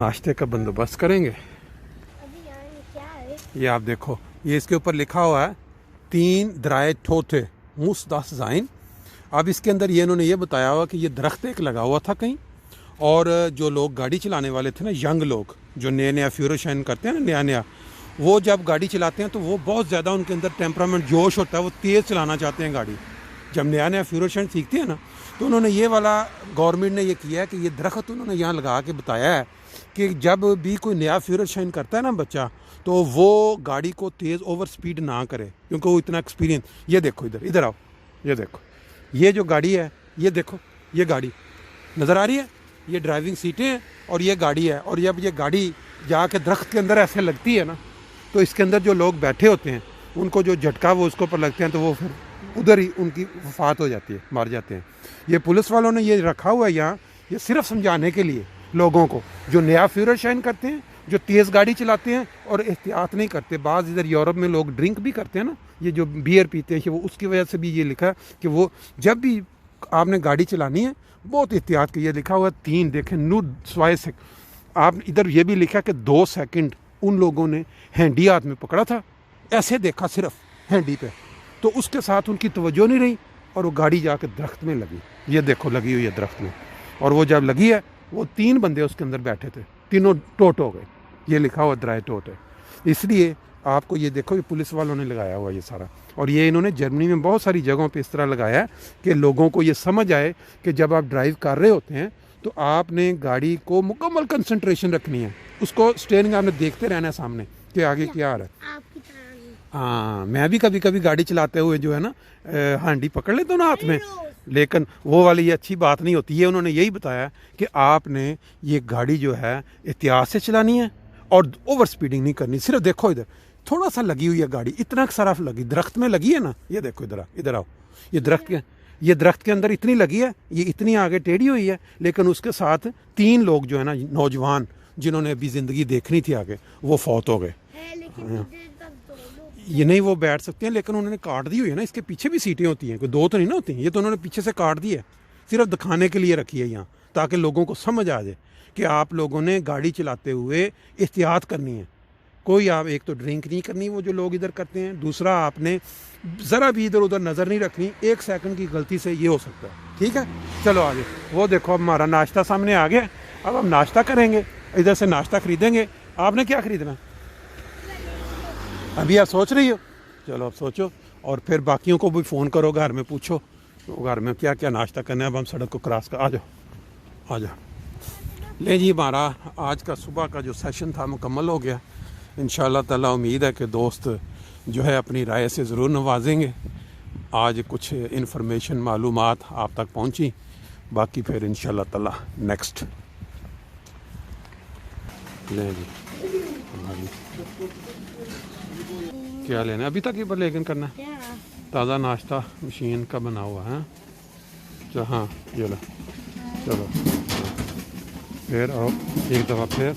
नाश्ते का बंदोबस्त करेंगे। अभी यहाँ क्या है? ये आप देखो, ये इसके ऊपर लिखा हुआ है 3 दराए ठोठे मुस्दास जाइन। अब इसके अंदर ये इन्होंने ये बताया हुआ कि ये दरख्त एक लगा हुआ था कहीं, और जो लोग गाड़ी चलाने वाले थे ना, यंग लोग जो नया नया फ्यूरोशाइन करते हैं ना, नया नया, वो जब गाड़ी चलाते हैं तो वो बहुत ज़्यादा उनके अंदर टेम्परामेंट जोश होता है, वो तेज़ चलाना चाहते हैं गाड़ी। जब नया नया फ्यूरोशाइन सीखते हैं ना, तो उन्होंने ये वाला गवर्नमेंट ने ये किया है कि ये दरख्त उन्होंने यहाँ लगा के बताया है कि जब भी कोई नया फ्यूरोशाइन करता है ना बच्चा, तो वो गाड़ी को तेज़ ओवर स्पीड ना करे, क्योंकि वो इतना एक्सपीरियंस। ये देखो, इधर इधर आओ, ये देखो, ये जो गाड़ी है, ये देखो, ये गाड़ी नज़र आ रही है, ये ड्राइविंग सीटें हैं और ये गाड़ी है। और जब ये गाड़ी जाके दरख्त के अंदर ऐसे लगती है ना, तो इसके अंदर जो लोग बैठे होते हैं उनको जो झटका वो उसके ऊपर लगते हैं, तो वो फिर उधर ही उनकी वफात हो जाती है, मार जाते हैं। ये पुलिस वालों ने ये रखा हुआ है यहाँ, ये सिर्फ समझाने के लिए लोगों को जो नया फ्यूरोशाइन करते हैं, जो तेज़ गाड़ी चलाते हैं और एहतियात नहीं करते। बाज़ इधर यूरोप में लोग ड्रिंक भी करते हैं ना, ये जो बियर पीते हैं, वो उसकी वजह से भी ये लिखा है कि वो जब भी आपने गाड़ी चलानी है बहुत एहतियात की। ये लिखा हुआ है 3, देखें, नू स्वाय से। आप इधर ये भी लिखा कि 2 सेकंड उन लोगों ने हैंडी हाथ में पकड़ा था, ऐसे देखा सिर्फ हैंडी पे, तो उसके साथ उनकी तवज्जो नहीं रही और वो गाड़ी जाके दरख्त में लगी। ये देखो, लगी हुई है दरख्त में, और वो जब लगी है, वो 3 बंदे उसके अंदर बैठे थे, तीनों टोट हो गए। ये लिखा हुआ दराए टोट है। इसलिए आपको ये देखो, ये पुलिस वालों ने लगाया हुआ ये सारा, और ये इन्होंने जर्मनी में बहुत सारी जगहों पे इस तरह लगाया है कि लोगों को ये समझ आए कि जब आप ड्राइव कर रहे होते हैं तो आपने गाड़ी को मुकम्मल कंसंट्रेशन रखनी है, उसको स्टीयरिंग आपने देखते रहना है सामने कि आगे क्या आ रहा है। आपकी तरह नहीं। हाँ, मैं भी कभी कभी गाड़ी चलाते हुए जो है ना हांडी पकड़ लेता हूँ ना हाथ में, लेकिन वो वाली ये अच्छी बात नहीं होती है। उन्होंने यही बताया कि आपने ये गाड़ी जो है एहतियात से चलानी है और ओवर स्पीडिंग नहीं करनी। सिर्फ देखो, इधर थोड़ा सा लगी हुई है गाड़ी, इतना सरफ लगी, दरख्त में लगी है ना, ये देखो, इधर आओ, ये दरख्त के अंदर इतनी लगी है, ये इतनी आगे टेढ़ी हुई है, लेकिन उसके साथ 3 लोग जो है ना, नौजवान जिन्होंने अभी ज़िंदगी देखनी थी आगे, वो फौत हो गए। ये नहीं वो बैठ सकते हैं, लेकिन उन्होंने काट दी हुई है ना, इसके पीछे भी सीटें होती हैं, कोई 2 तो नहीं ना होती हैं, ये तो उन्होंने पीछे से काट दी है, सिर्फ दिखाने के लिए रखी है यहाँ, ताकि लोगों को समझ आ जाए कि आप लोगों ने गाड़ी चलाते हुए एहतियात करनी है। कोई आप एक तो ड्रिंक नहीं करनी, वो जो लोग इधर करते हैं, दूसरा आपने ज़रा भी इधर उधर नज़र नहीं रखनी, 1 सेकंड की गलती से ये हो सकता है। ठीक है, चलो आगे। वो देखो, अब हमारा नाश्ता सामने आ गया, अब हम नाश्ता करेंगे, इधर से नाश्ता खरीदेंगे। आपने क्या खरीदना अभी, आप सोच रही हो? चलो अब सोचो, और फिर बाकियों को भी फ़ोन करो, घर में पूछो तो घर में क्या क्या नाश्ता करना है। अब हम सड़क को क्रॉस कर, आ जाओ। ले जी, हमारा आज का सुबह का जो सेशन था मुकम्मल हो गया। इंशाअल्लाह ताला उम्मीद है कि दोस्त जो है अपनी राय से ज़रूर नवाजेंगे। आज कुछ इन्फॉर्मेशन मालूमात आप तक पहुंची, बाकी फिर इंशाअल्लाह ताला नेक्स्ट। ले जी, क्या लेना अभी तक, ये पर लेकिन करना है ताज़ा नाश्ता मशीन का बना हुआ है। अच्छा हाँ, ये लो, चलो फिर आओ एक दफ़ा फिर।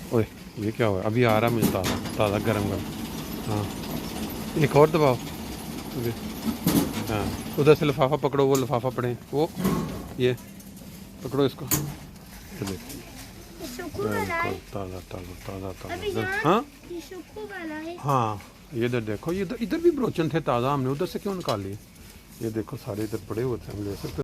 ओए, ये क्या हुआ? अभी आ रहा मुझे ताज़ा गरम। हाँ, एक और दबाओ। हाँ, उधर से लिफाफा पकड़ो, वो लिफाफा पड़े, वो ये पकड़ो इसको। ताज़ा। हाँ, ये इधर देखो, ये इधर भी ब्रोचन थे ताज़ा, हमने उधर से क्यों निकाल लिए? ये देखो, सारे इधर पड़े हुए थे, हम ले सकते।